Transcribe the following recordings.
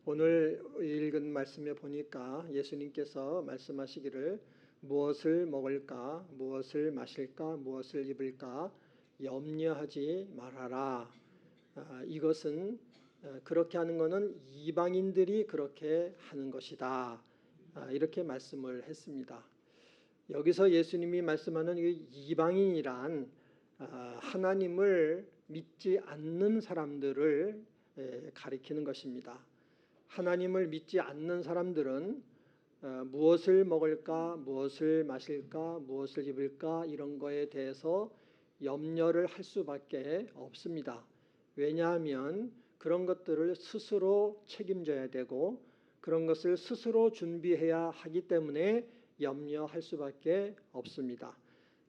오늘 읽은 말씀에 보니까 예수님께서 말씀하시기를 무엇을 먹을까, 무엇을 마실까, 무엇을 입을까 염려하지 말아라. 이것은 그렇게 하는 것은 이방인들이 그렇게 하는 것이다. 이렇게 말씀을 했습니다. 여기서 예수님이 말씀하는 이방인이란 하나님을 믿지 않는 사람들을 가리키는 것입니다. 하나님을 믿지 않는 사람들은 무엇을 먹을까, 무엇을 마실까, 무엇을 입을까 이런 거에 대해서 염려를 할 수밖에 없습니다. 왜냐하면 그런 것들을 스스로 책임져야 되고 그런 것을 스스로 준비해야 하기 때문에 염려할 수밖에 없습니다.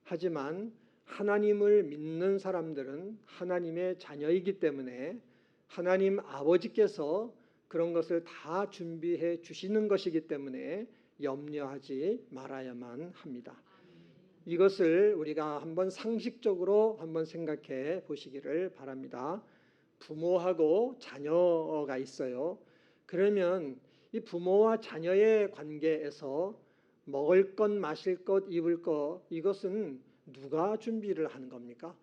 하지만 하나님을 믿는 사람들은 하나님의 자녀이기 때문에 하나님 아버지께서 그런 것을 다 준비해 주시는 것이기 때문에 염려하지 말아야만 합니다. 이것을 우리가 한번 상식적으로 한번 생각해 보시기를 바랍니다. 부모하고 자녀가 있어요. 그러면 이 부모와 자녀의 관계에서 먹을 것, 마실 것, 입을 것 이것은 누가 준비를 하는 겁니까?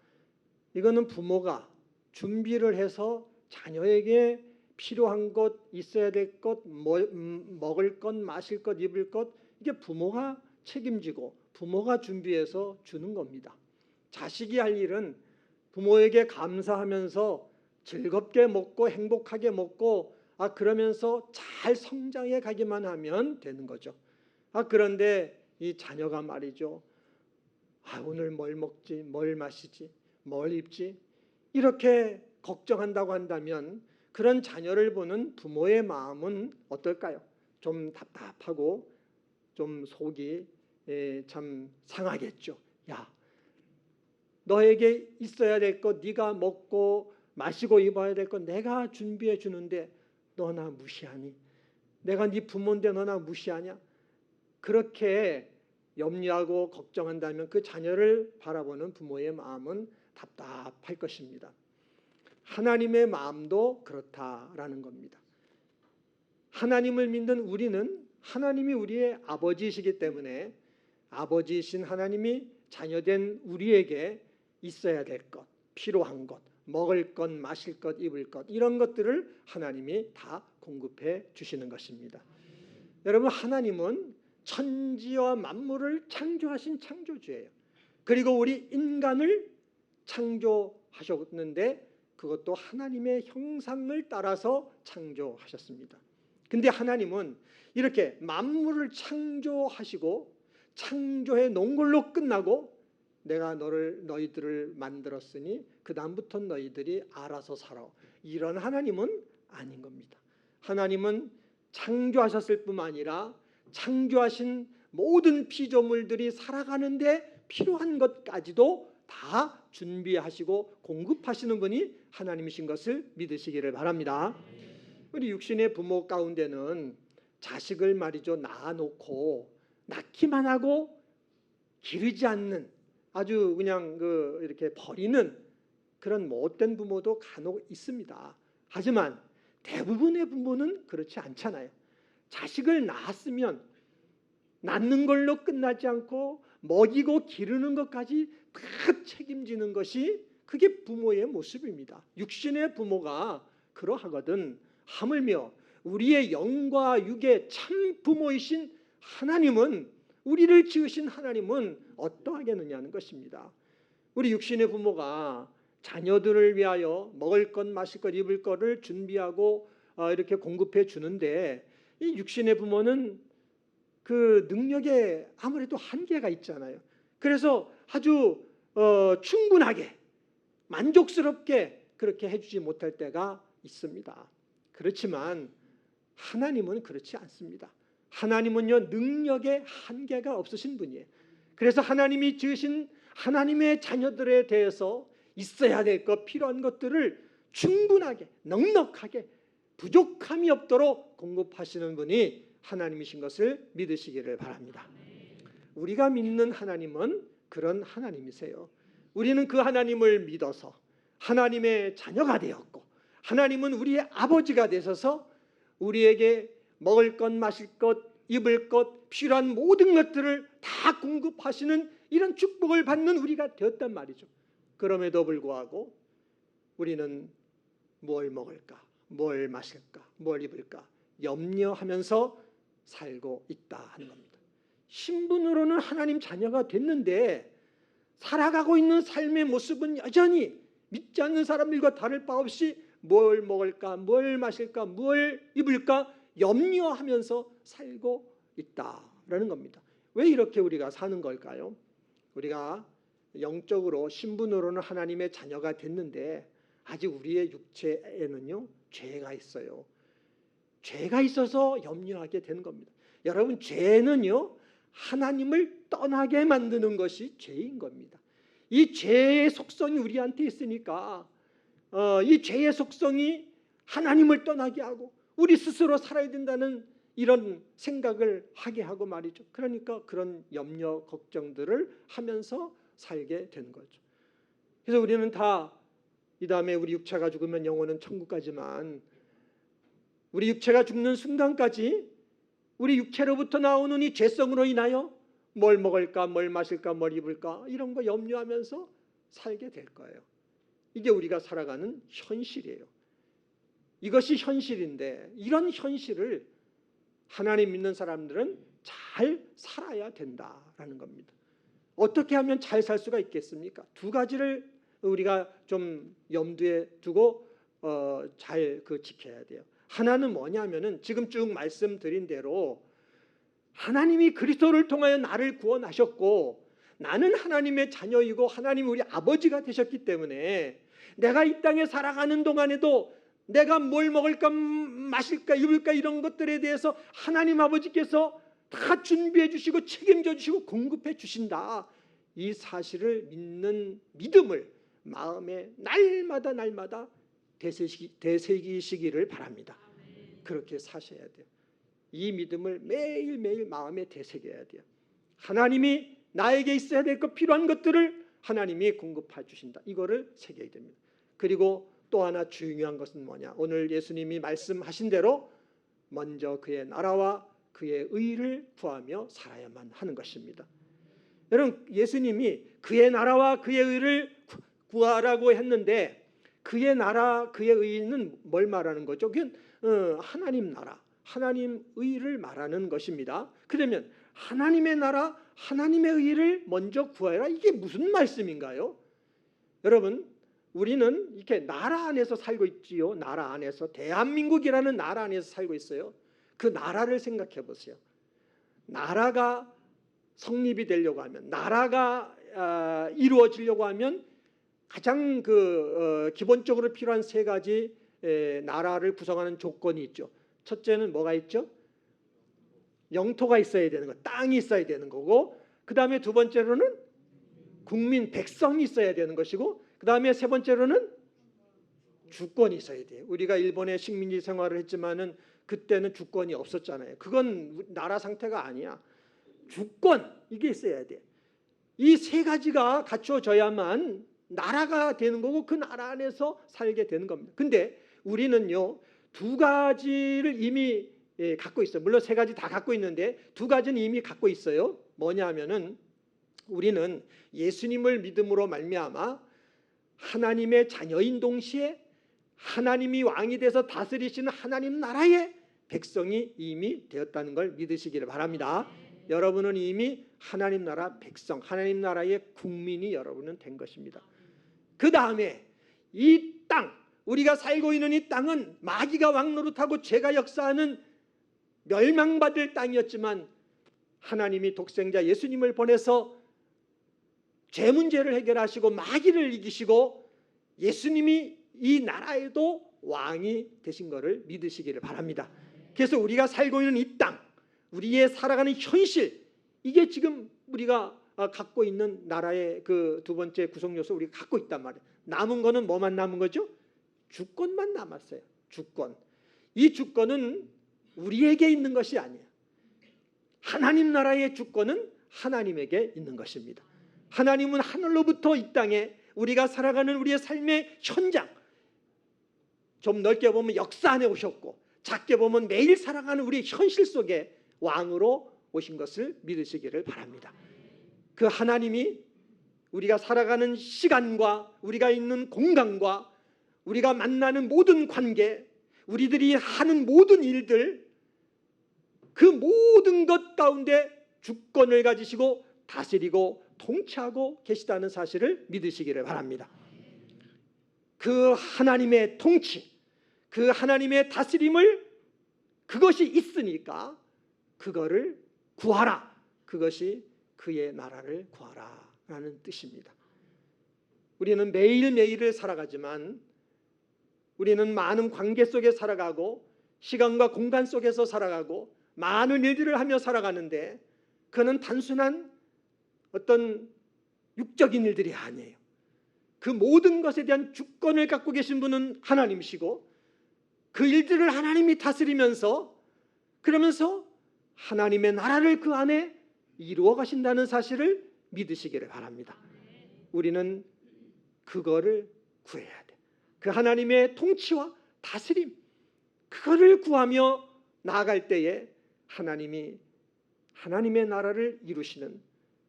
이거는 부모가 준비를 해서 자녀에게 필요한 것, 있어야 될 것, 먹을 것, 마실 것, 입을 것 이게 부모가 책임지고 부모가 준비해서 주는 겁니다. 자식이 할 일은 부모에게 감사하면서 즐겁게 먹고 행복하게 먹고 그러면서 잘 성장해 가기만 하면 되는 거죠. 그런데 이 자녀가 말이죠. 오늘 뭘 먹지, 뭘 마시지, 뭘 입지 이렇게 걱정한다고 한다면 그런 자녀를 보는 부모의 마음은 어떨까요? 좀 답답하고 좀 속이 참 상하겠죠. 야, 너에게 있어야 될 것, 네가 먹고 마시고 입어야 될 것 내가 준비해 주는데 너 나 무시하니? 내가 네 부모인데 너 나 무시하냐? 그렇게 염려하고 걱정한다면 그 자녀를 바라보는 부모의 마음은 답답할 것입니다. 하나님의 마음도 그렇다라는 겁니다. 하나님을 믿는 우리는 하나님이 우리의 아버지이시기 때문에 아버지이신 하나님이 자녀된 우리에게 있어야 될 것, 필요한 것, 먹을 것, 마실 것, 입을 것 이런 것들을 하나님이 다 공급해 주시는 것입니다. 여러분, 하나님은 천지와 만물을 창조하신 창조주예요. 그리고 우리 인간을 창조하셨는데 그것도 하나님의 형상을 따라서 창조하셨습니다. 근데 하나님은 이렇게 만물을 창조하시고 창조해 놓은 걸로 끝나고 내가 너희들을 만들었으니 그 다음부터 너희들이 알아서 살아. 이런 하나님은 아닌 겁니다. 하나님은 창조하셨을 뿐만 아니라 창조하신 모든 피조물들이 살아가는데 필요한 것까지도 다 준비하시고 공급하시는 분이 하나님이신 것을 믿으시기를 바랍니다. 우리 육신의 부모 가운데는 자식을 말이죠 낳아놓고 낳기만 하고 기르지 않는 아주 그냥 이렇게 버리는 그런 못된 부모도 간혹 있습니다. 하지만 대부분의 부모는 그렇지 않잖아요. 자식을 낳았으면 낳는 걸로 끝나지 않고 먹이고 기르는 것까지 다 책임지는 것이 그게 부모의 모습입니다. 육신의 부모가 그러하거든. 하물며 우리의 영과 육의 참 부모이신 하나님은 우리를 지으신 하나님은 어떠하겠느냐는 것입니다. 우리 육신의 부모가 자녀들을 위하여 먹을 것, 마실 것, 입을 것을 준비하고 이렇게 공급해 주는데 이 육신의 부모는 그 능력에 아무래도 한계가 있잖아요. 그래서 아주 충분하게 만족스럽게 그렇게 해주지 못할 때가 있습니다. 그렇지만 하나님은 그렇지 않습니다. 하나님은요 능력에 한계가 없으신 분이에요. 그래서 하나님이 지으신 하나님의 자녀들에 대해서 있어야 될 것, 필요한 것들을 충분하게 넉넉하게 부족함이 없도록 공급하시는 분이 하나님이신 것을 믿으시기를 바랍니다. 우리가 믿는 하나님은 그런 하나님이세요. 우리는 그 하나님을 믿어서 하나님의 자녀가 되었고 하나님은 우리의 아버지가 되셔서 우리에게 먹을 것, 마실 것, 입을 것, 필요한 모든 것들을 다 공급하시는 이런 축복을 받는 우리가 되었단 말이죠. 그럼에도 불구하고 우리는 뭘 먹을까, 뭘 마실까, 뭘 입을까 염려하면서 살고 있다 하는 겁니다. 신분으로는 하나님 자녀가 됐는데 살아가고 있는 삶의 모습은 여전히 믿지 않는 사람들과 다를 바 없이 뭘 먹을까, 뭘 마실까, 뭘 입을까 염려하면서 살고 있다라는 겁니다. 왜 이렇게 우리가 사는 걸까요? 우리가 영적으로 신분으로는 하나님의 자녀가 됐는데 아직 우리의 육체에는요 죄가 있어요. 죄가 있어서 염려하게 되는 겁니다. 여러분, 죄는요 하나님을 떠나게 만드는 것이 죄인 겁니다. 이 죄의 속성이 우리한테 있으니까 이 죄의 속성이 하나님을 떠나게 하고 우리 스스로 살아야 된다는 이런 생각을 하게 하고 말이죠. 그러니까 그런 염려 걱정들을 하면서 살게 되는 거죠. 그래서 우리는 다 이 다음에 우리 육체가 죽으면 영혼은 천국 가지만 우리 육체가 죽는 순간까지 우리 육체로부터 나오는 이 죄성으로 인하여 뭘 먹을까, 뭘 마실까, 뭘 입을까 이런 거 염려하면서 살게 될 거예요. 이게 우리가 살아가는 현실이에요. 이것이 현실인데 이런 현실을 하나님 믿는 사람들은 잘 살아야 된다라는 겁니다. 어떻게 하면 잘 살 수가 있겠습니까? 두 가지를 우리가 좀 염두에 두고 잘 지켜야 돼요. 하나는 뭐냐면은 지금 쭉 말씀드린 대로 하나님이 그리스도를 통하여 나를 구원하셨고 나는 하나님의 자녀이고 하나님 우리 아버지가 되셨기 때문에 내가 이 땅에 살아가는 동안에도 내가 뭘 먹을까 마실까 입을까 이런 것들에 대해서 하나님 아버지께서 다 준비해 주시고 책임져 주시고 공급해 주신다. 이 사실을 믿는 믿음을 마음에 날마다 되새기시기를 바랍니다. 그렇게 사셔야 돼요. 이 믿음을 매일매일 마음에 되새겨야 돼요. 하나님이 나에게 있어야 될 것 필요한 것들을 하나님이 공급해 주신다. 이거를 새겨야 됩니다. 그리고 또 하나 중요한 것은 뭐냐? 오늘 예수님이 말씀하신 대로 먼저 그의 나라와 그의 의를 구하며 살아야만 하는 것입니다. 여러분, 예수님이 그의 나라와 그의 의를 구하라고 했는데 그의 나라, 그의 의는 뭘 말하는 거죠? 그건 하나님 나라, 하나님 의를 말하는 것입니다. 그러면 하나님의 나라, 하나님의 의를 먼저 구하라. 이게 무슨 말씀인가요? 여러분, 우리는 이렇게 나라 안에서 살고 있지요. 나라 안에서 대한민국이라는 나라 안에서 살고 있어요. 그 나라를 생각해 보세요. 나라가 성립이 되려고 하면, 나라가 이루어지려고 하면 가장 기본적으로 필요한 세 가지 나라를 구성하는 조건이 있죠. 첫째는 뭐가 있죠? 영토가 있어야 되는 거, 땅이 있어야 되는 거고, 그 다음에 두 번째로는 국민, 백성이 있어야 되는 것이고, 그 다음에 세 번째로는 주권이 있어야 돼요. 우리가 일본에 식민지 생활을 했지만은 그때는 주권이 없었잖아요. 그건 나라 상태가 아니야. 주권, 이게 있어야 돼. 이 세 가지가 갖춰져야만 나라가 되는 거고 그 나라 안에서 살게 되는 겁니다. 근데 우리는요 두 가지를 이미 갖고 있어요. 물론 세 가지 다 갖고 있는데 두 가지는 이미 갖고 있어요. 뭐냐면은 우리는 예수님을 믿음으로 말미암아 하나님의 자녀인 동시에 하나님이 왕이 돼서 다스리시는 하나님 나라의 백성이 이미 되었다는 걸 믿으시기를 바랍니다. 여러분은 이미 하나님 나라 백성, 하나님 나라의 국민이 여러분은 된 것입니다. 그 다음에 이 땅, 우리가 살고 있는 이 땅은 마귀가 왕노릇하고 죄가 역사하는 멸망받을 땅이었지만 하나님이 독생자 예수님을 보내서 죄 문제를 해결하시고 마귀를 이기시고 예수님이 이 나라에도 왕이 되신 것을 믿으시기를 바랍니다. 그래서 우리가 살고 있는 이 땅, 우리의 살아가는 현실, 이게 지금 우리가 갖고 있는 나라의 그 두 번째 구성 요소 우리가 갖고 있단 말이에요. 남은 거는 뭐만 남은 거죠? 주권만 남았어요. 주권. 이 주권은 우리에게 있는 것이 아니에요. 하나님 나라의 주권은 하나님에게 있는 것입니다. 하나님은 하늘로부터 이 땅에 우리가 살아가는 우리의 삶의 현장, 좀 넓게 보면 역사 안에 오셨고 작게 보면 매일 살아가는 우리 현실 속에 왕으로 오신 것을 믿으시기를 바랍니다. 그 하나님이 우리가 살아가는 시간과 우리가 있는 공간과 우리가 만나는 모든 관계, 우리들이 하는 모든 일들, 그 모든 것 가운데 주권을 가지시고 다스리고 통치하고 계시다는 사실을 믿으시기를 바랍니다. 그 하나님의 통치, 그 하나님의 다스림을, 그것이 있으니까 그거를 구하라. 그것이 그의 나라를 구하라 라는 뜻입니다. 우리는 매일매일을 살아가지만 우리는 많은 관계 속에 살아가고 시간과 공간 속에서 살아가고 많은 일들을 하며 살아가는데, 그는 단순한 어떤 육적인 일들이 아니에요. 그 모든 것에 대한 주권을 갖고 계신 분은 하나님이시고, 그 일들을 하나님이 다스리면서, 그러면서 하나님의 나라를 그 안에 이루어 가신다는 사실을 믿으시기를 바랍니다. 우리는 그거를 구해야 돼. 그 하나님의 통치와 다스림, 그거를 구하며 나아갈 때에 하나님이 하나님의 나라를 이루시는,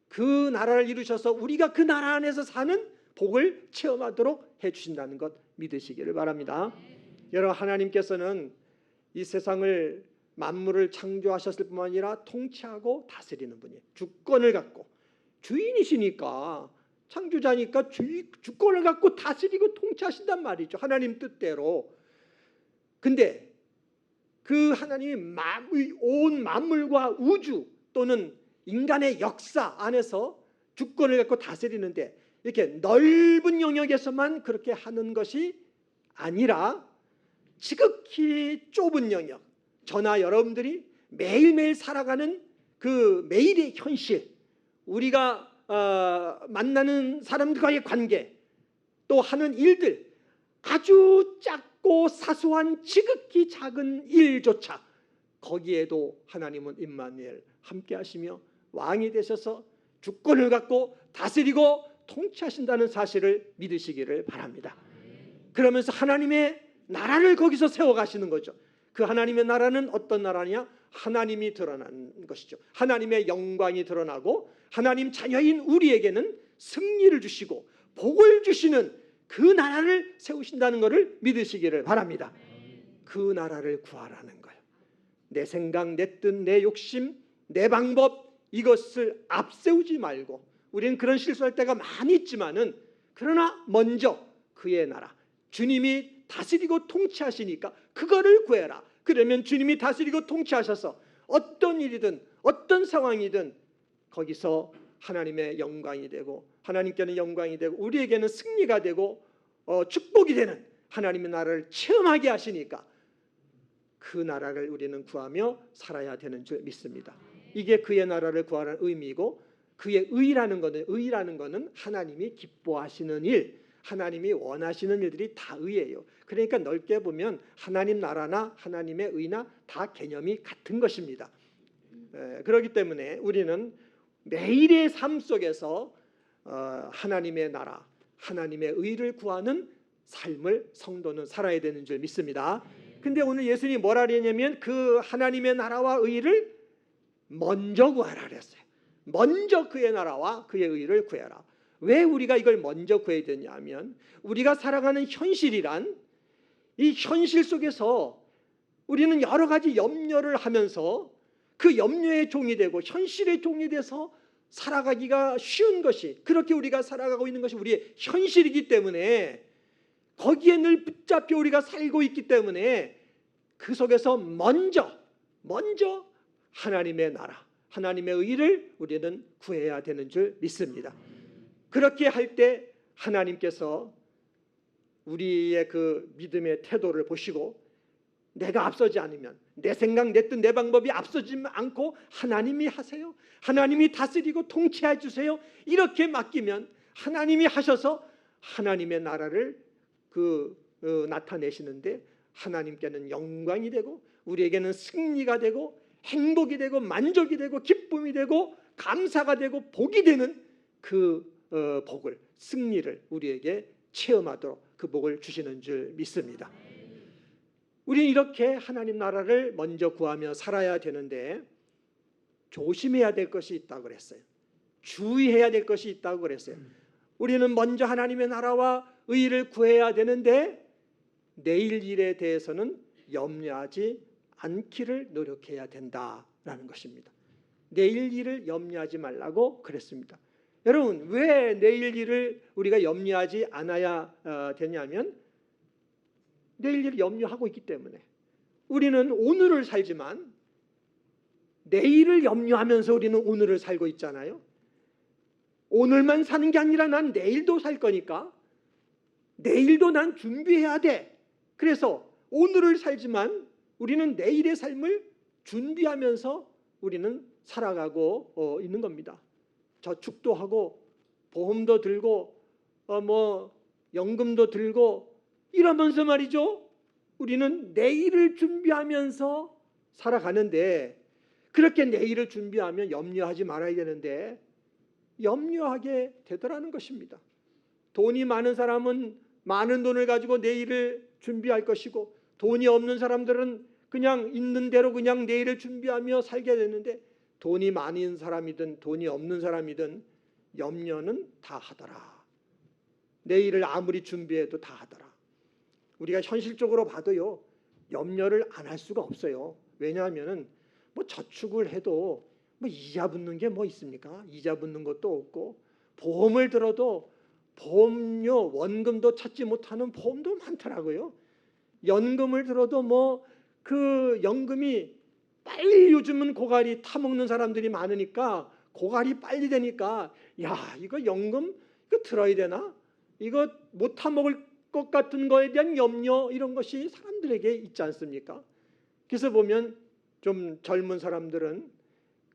그 나라를 이루셔서 우리가 그 나라 안에서 사는 복을 체험하도록 해주신다는 것 믿으시기를 바랍니다. 여러분, 하나님께서는 이 세상을, 만물을 창조하셨을 뿐만 아니라 통치하고 다스리는 분이에요. 주권을 갖고, 주인이시니까, 창조자니까 주권을 갖고 다스리고 통치하신단 말이죠. 하나님 뜻대로. 근데 그 하나님이 온 만물과 우주 또는 인간의 역사 안에서 주권을 갖고 다스리는데, 이렇게 넓은 영역에서만 그렇게 하는 것이 아니라 지극히 좁은 영역, 저나 여러분들이 매일매일 살아가는 그 매일의 현실, 우리가 만나는 사람들과의 관계, 또 하는 일들, 아주 작고 사소한 지극히 작은 일조차 거기에도 하나님은 임마누엘 함께 하시며 왕이 되셔서 주권을 갖고 다스리고 통치하신다는 사실을 믿으시기를 바랍니다. 그러면서 하나님의 나라를 거기서 세워가시는 거죠. 그 하나님의 나라는 어떤 나라냐? 하나님이 드러나는 것이죠. 하나님의 영광이 드러나고 하나님 자녀인 우리에게는 승리를 주시고 복을 주시는 그 나라를 세우신다는 것을 믿으시기를 바랍니다. 그 나라를 구하라는 거예요. 내 생각, 내 뜻, 내 욕심, 내 방법, 이것을 앞세우지 말고, 우리는 그런 실수할 때가 많이 있지만은, 그러나 먼저 그의 나라, 주님이 다스리고 통치하시니까 그거를 구해라. 그러면 주님이 다스리고 통치하셔서 어떤 일이든 어떤 상황이든 거기서 하나님의 영광이 되고, 하나님께는 영광이 되고 우리에게는 승리가 되고 축복이 되는 하나님의 나라를 체험하게 하시니까 그 나라를 우리는 구하며 살아야 되는 줄 믿습니다. 이게 그의 나라를 구하는 의미이고, 그의 의라는 것은 하나님이 기뻐하시는 일, 하나님이 원하시는 일들이 다 의예요. 그러니까 넓게 보면 하나님 나라나 하나님의 의나 다 개념이 같은 것입니다. 그렇기 때문에 우리는 매일의 삶 속에서 하나님의 나라, 하나님의 의를 구하는 삶을 성도는 살아야 되는 줄 믿습니다. 근데 오늘 예수님이 뭐라 그랬냐면 그 하나님의 나라와 의를 먼저 구하라 그랬어요. 먼저 그의 나라와 그의 의를 구해라. 왜 우리가 이걸 먼저 구해야 되냐면, 우리가 살아가는 현실이란, 이 현실 속에서 우리는 여러 가지 염려를 하면서 그 염려의 종이 되고 현실의 종이 돼서 살아가기가 쉬운 것이, 그렇게 우리가 살아가고 있는 것이 우리의 현실이기 때문에, 거기에 늘 붙잡혀 우리가 살고 있기 때문에 그 속에서 먼저 하나님의 나라, 하나님의 의를 우리는 구해야 되는 줄 믿습니다. 그렇게 할 때 하나님께서 우리의 그 믿음의 태도를 보시고, 내가 앞서지 않으면, 내 생각, 내 뜻, 내 방법이 앞서지 않고 하나님이 하세요, 하나님이 다스리고 통치해 주세요, 이렇게 맡기면 하나님이 하셔서 하나님의 나라를 나타내시는데, 하나님께는 영광이 되고 우리에게는 승리가 되고 행복이 되고 만족이 되고 기쁨이 되고 감사가 되고 복이 되는 그 복을, 승리를 우리에게 체험하도록 그 복을 주시는 줄 믿습니다. 우리는 이렇게 하나님 나라를 먼저 구하며 살아야 되는데 조심해야 될 것이 있다고 그랬어요. 주의해야 될 것이 있다고 그랬어요. 우리는 먼저 하나님의 나라와 의를 구해야 되는데 내일 일에 대해서는 염려하지 않기를 노력해야 된다라는 것입니다. 내일 일을 염려하지 말라고 그랬습니다. 여러분, 왜 내일 일을 우리가 염려하지 않아야 되냐면 내일 일을 염려하고 있기 때문에. 우리는 오늘을 살지만 내일을 염려하면서 우리는 오늘을 살고 있잖아요. 오늘만 사는 게 아니라 난 내일도 살 거니까 내일도 난 준비해야 돼. 그래서 오늘을 살지만 우리는 내일의 삶을 준비하면서 우리는 살아가고 있는 겁니다. 저축도 하고 보험도 들고 연금도 들고 이러면서 말이죠. 우리는 내일을 준비하면서 살아가는데 그렇게 내일을 준비하면 염려하지 말아야 되는데 염려하게 되더라는 것입니다. 돈이 많은 사람은 많은 돈을 가지고 내일을 준비할 것이고 돈이 없는 사람들은 그냥 있는 대로 그냥 내일을 준비하며 살게 되는데 돈이 많은 사람이든 돈이 없는 사람이든 염려는 다 하더라. 내일을 아무리 준비해도 다 하더라. 우리가 현실적으로 봐도요, 염려를 안 할 수가 없어요. 왜냐하면은 저축을 해도 이자 붙는 게 뭐 있습니까? 이자 붙는 것도 없고 보험을 들어도 보험료 원금도 찾지 못하는 보험도 많더라고요. 연금을 들어도 그 연금이 빨리 요즘은 고갈이 타먹는 사람들이 많으니까 고갈이 빨리 되니까 야 이거 연금 이거 들어야 되나? 이거 못 타먹을 것 같은 거에 대한 염려 이런 것이 사람들에게 있지 않습니까? 그래서 보면 좀 젊은 사람들은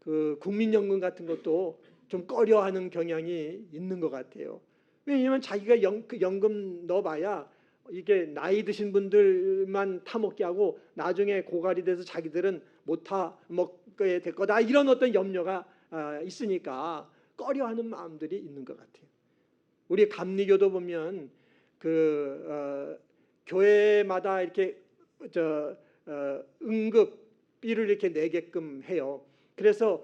그 국민연금 같은 것도 좀 꺼려하는 경향이 있는 것 같아요. 왜냐하면 자기가 연금 넣어봐야 이게 나이 드신 분들만 타먹게 하고 나중에 고갈이 돼서 자기들은 못 타먹게 될 거다 이런 어떤 염려가 있으니까 꺼려하는 마음들이 있는 것 같아요. 우리 감리교도 보면 교회마다 이렇게 응급비를 이렇게 내게끔 해요. 그래서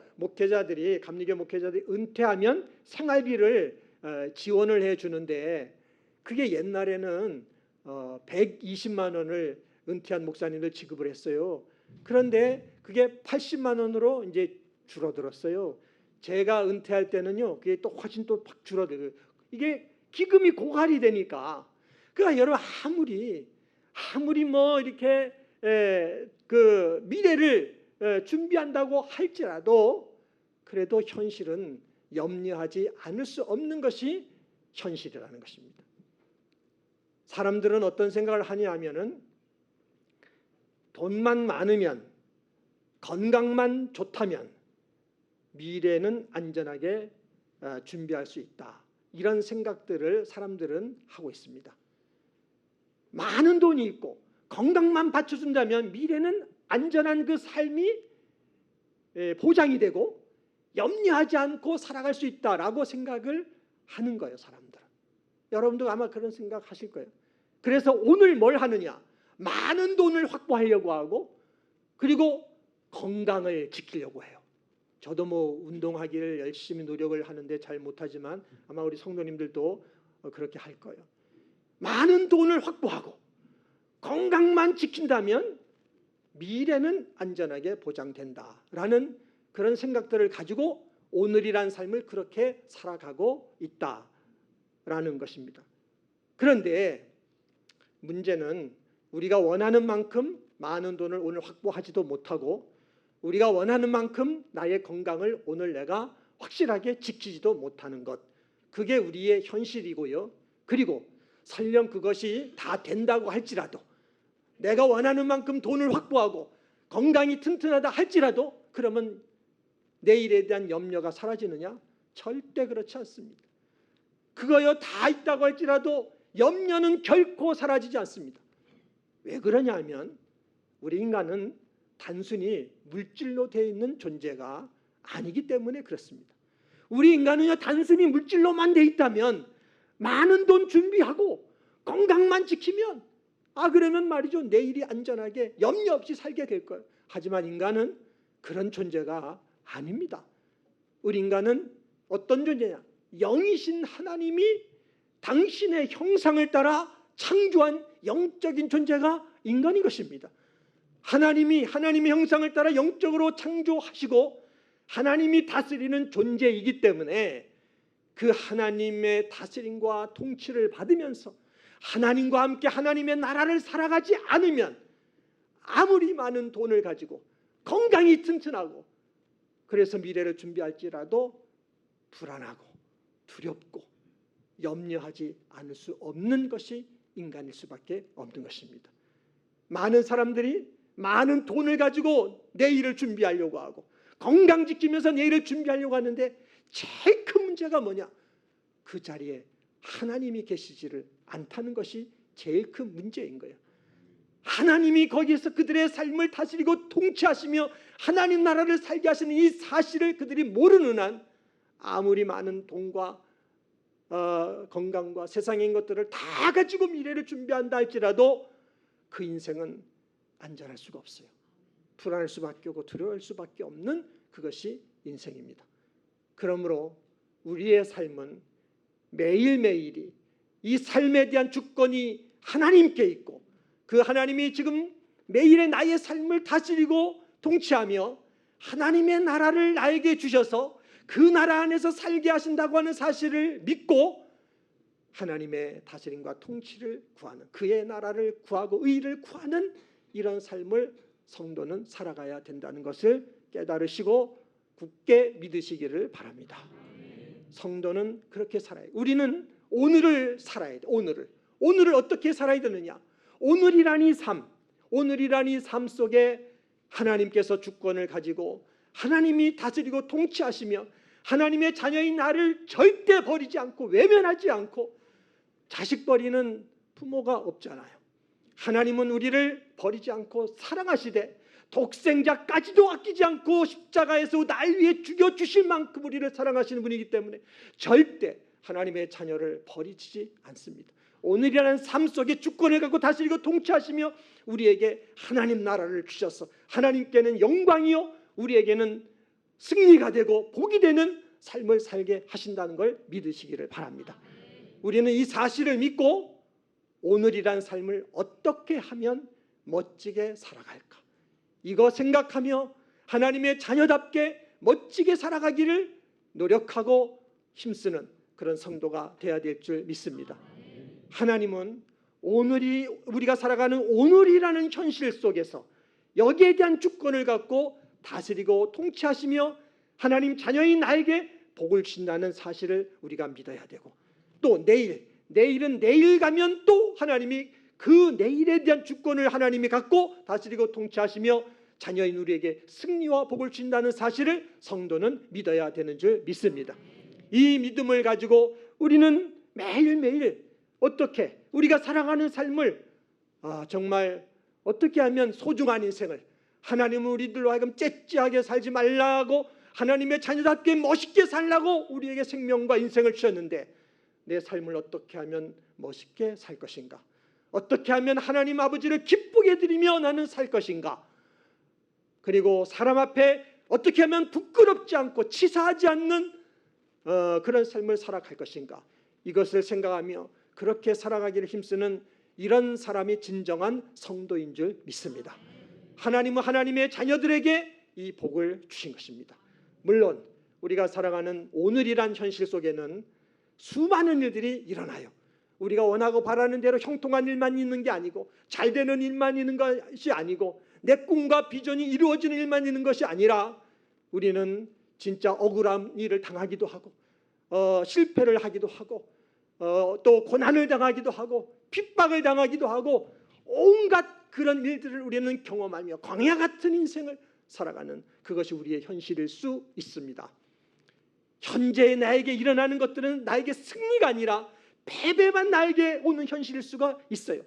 감리교 목회자들이 은퇴하면 생활비를 지원을 해주는데 그게 옛날에는 120만 원을 은퇴한 목사님들 지급을 했어요. 그런데 그게 80만 원으로 이제 줄어들었어요. 제가 은퇴할 때는요, 그게 또 훨씬 또 팍 줄어들어요. 이게 기금이 고갈이 되니까. 그러니까 여러분 아무리 이렇게 그 미래를 준비한다고 할지라도 그래도 현실은 염려하지 않을 수 없는 것이 현실이라는 것입니다. 사람들은 어떤 생각을 하냐면은 돈만 많으면 건강만 좋다면 미래는 안전하게 준비할 수 있다. 이런 생각들을 사람들은 하고 있습니다. 많은 돈이 있고 건강만 받쳐준다면 미래는 안전한 그 삶이 보장이 되고 염려하지 않고 살아갈 수 있다라고 생각을 하는 거예요. 사람들은. 여러분도 아마 그런 생각하실 거예요. 그래서 오늘 뭘 하느냐? 많은 돈을 확보하려고 하고 그리고 건강을 지키려고 해요. 저도 운동하기를 열심히 노력을 하는데 잘 못하지만 아마 우리 성도님들도 그렇게 할 거예요. 많은 돈을 확보하고 건강만 지킨다면 미래는 안전하게 보장된다라는 그런 생각들을 가지고 오늘이란 삶을 그렇게 살아가고 있다라는 것입니다. 그런데 문제는 우리가 원하는 만큼 많은 돈을 오늘 확보하지도 못하고 우리가 원하는 만큼 나의 건강을 오늘 내가 확실하게 지키지도 못하는 것. 그게 우리의 현실이고요. 그리고 설령 그것이 다 된다고 할지라도 내가 원하는 만큼 돈을 확보하고 건강이 튼튼하다 할지라도 그러면 내일에 대한 염려가 사라지느냐? 절대 그렇지 않습니다. 그거요 다 있다고 할지라도 염려는 결코 사라지지 않습니다. 왜 그러냐면 우리 인간은 단순히 물질로 되어 있는 존재가 아니기 때문에 그렇습니다. 우리 인간은요 단순히 물질로만 되어 있다면 많은 돈 준비하고 건강만 지키면 그러면 말이죠, 내일이 안전하게 염려 없이 살게 될 거예요. 하지만 인간은 그런 존재가 아닙니다. 우리 인간은 어떤 존재냐? 영이신 하나님이 당신의 형상을 따라 창조한 영적인 존재가 인간인 것입니다. 하나님이 하나님의 형상을 따라 영적으로 창조하시고 하나님이 다스리는 존재이기 때문에 그 하나님의 다스림과 통치를 받으면서 하나님과 함께 하나님의 나라를 살아가지 않으면 아무리 많은 돈을 가지고 건강이 튼튼하고 그래서 미래를 준비할지라도 불안하고 두렵고 염려하지 않을 수 없는 것이 인간일 수밖에 없는 것입니다. 많은 사람들이 많은 돈을 가지고 내일을 준비하려고 하고 건강 지키면서 내일을 준비하려고 하는데 제일 큰 문제가 뭐냐? 그 자리에 하나님이 계시지를 않다는 것이 제일 큰 문제인 거예요. 하나님이 거기에서 그들의 삶을 다스리고 통치하시며 하나님 나라를 살게 하시는 이 사실을 그들이 모르는 한 아무리 많은 돈과 건강과 세상의 것들을 다 가지고 미래를 준비한다 할지라도 그 인생은 안전할 수가 없어요. 불안할 수밖에 없고 두려워할 수밖에 없는 그것이 인생입니다. 그러므로 우리의 삶은 매일매일이 이 삶에 대한 주권이 하나님께 있고 그 하나님이 지금 매일의 나의 삶을 다스리고 통치하며 하나님의 나라를 나에게 주셔서 그 나라 안에서 살게 하신다고 하는 사실을 믿고 하나님의 다스림과 통치를 구하는, 그의 나라를 구하고 의를 구하는 이런 삶을 성도는 살아가야 된다는 것을 깨달으시고 굳게 믿으시기를 바랍니다. 성도는 그렇게 살아야 해요. 우리는 오늘을 살아야 돼. 오늘을 어떻게 살아야 되느냐? 오늘이라는 삶 속에 하나님께서 주권을 가지고 하나님이 다스리고 통치하시며 하나님의 자녀인 나를 절대 버리지 않고 외면하지 않고, 자식 버리는 부모가 없잖아요. 하나님은 우리를 버리지 않고 사랑하시되 독생자까지도 아끼지 않고 십자가에서 날 위해 죽여주실 만큼 우리를 사랑하시는 분이기 때문에 절대 하나님의 자녀를 버리지 않습니다. 오늘이라는 삶 속에 주권을 갖고 다스리고 통치하시며 우리에게 하나님 나라를 주셔서 하나님께는 영광이요 우리에게는 승리가 되고 복이 되는 삶을 살게 하신다는 걸 믿으시기를 바랍니다. 우리는 이 사실을 믿고 오늘이란 삶을 어떻게 하면 멋지게 살아갈까, 이거 생각하며 하나님의 자녀답게 멋지게 살아가기를 노력하고 힘쓰는 그런 성도가 되어야 될 줄 믿습니다. 하나님은 오늘이 우리가 살아가는 오늘이라는 현실 속에서 여기에 대한 주권을 갖고 다스리고 통치하시며 하나님 자녀인 나에게 복을 주신다는 사실을 우리가 믿어야 되고, 또 내일은 내일 가면 또 하나님이 그 내일에 대한 주권을 하나님이 갖고 다스리고 통치하시며 자녀인 우리에게 승리와 복을 주신다는 사실을 성도는 믿어야 되는 줄 믿습니다. 이 믿음을 가지고 우리는 매일매일 어떻게 우리가 살아가는 삶을 정말 어떻게 하면 소중한 인생을, 하나님은 우리들로 하여금 째째하게 살지 말라고 하나님의 자녀답게 멋있게 살라고 우리에게 생명과 인생을 주셨는데 내 삶을 어떻게 하면 멋있게 살 것인가, 어떻게 하면 하나님 아버지를 기쁘게 드리며 나는 살 것인가, 그리고 사람 앞에 어떻게 하면 부끄럽지 않고 치사하지 않는 그런 삶을 살아갈 것인가, 이것을 생각하며 그렇게 살아가기를 힘쓰는 이런 사람이 진정한 성도인 줄 믿습니다. 하나님은 하나님의 자녀들에게 이 복을 주신 것입니다. 물론 우리가 살아가는 오늘이란 현실 속에는 수많은 일들이 일어나요. 우리가 원하고 바라는 대로 형통한 일만 있는 게 아니고 잘 되는 일만 있는 것이 아니고 내 꿈과 비전이 이루어지는 일만 있는 것이 아니라 우리는 진짜 억울한 일을 당하기도 하고 실패를 하기도 하고 또 고난을 당하기도 하고 핍박을 당하기도 하고 온갖 그런 일들을 우리는 경험하며 광야 같은 인생을 살아가는 그것이 우리의 현실일 수 있습니다. 현재 나에게 일어나는 것들은 나에게 승리가 아니라 패배만 나에게 오는 현실일 수가 있어요.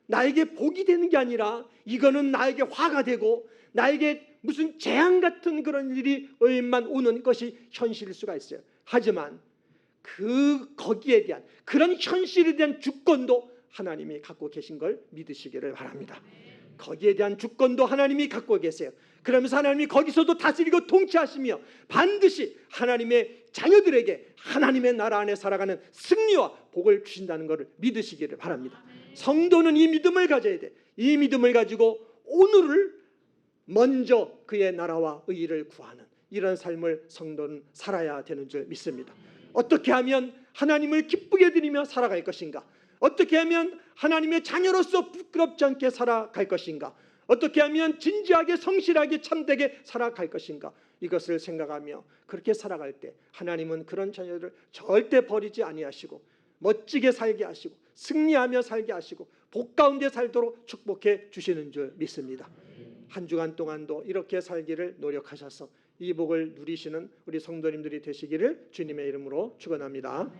나에게 복이 되는 게 아니라 이거는 나에게 화가 되고 나에게 무슨 재앙 같은 그런 일이만 오는 것이 현실일 수가 있어요. 하지만 거기에 대한 그런 현실에 대한 주권도 하나님이 갖고 계신 걸 믿으시기를 바랍니다. 거기에 대한 주권도 하나님이 갖고 계세요. 그러면서 하나님이 거기서도 다스리고 통치하시며 반드시 하나님의 자녀들에게 하나님의 나라 안에 살아가는 승리와 복을 주신다는 것을 믿으시기를 바랍니다. 성도는 이 믿음을 가져야 돼. 이 믿음을 가지고 오늘을 먼저 그의 나라와 의의를 구하는 이런 삶을 성도는 살아야 되는 줄 믿습니다. 어떻게 하면 하나님을 기쁘게 드리며 살아갈 것인가? 어떻게 하면 하나님의 자녀로서 부끄럽지 않게 살아갈 것인가? 어떻게 하면 진지하게 성실하게 참되게 살아갈 것인가? 이것을 생각하며 그렇게 살아갈 때 하나님은 그런 자녀들을 절대 버리지 아니하시고 멋지게 살게 하시고 승리하며 살게 하시고 복 가운데 살도록 축복해 주시는 줄 믿습니다. 한 주간 동안도 이렇게 살기를 노력하셔서 이 복을 누리시는 우리 성도님들이 되시기를 주님의 이름으로 축원합니다.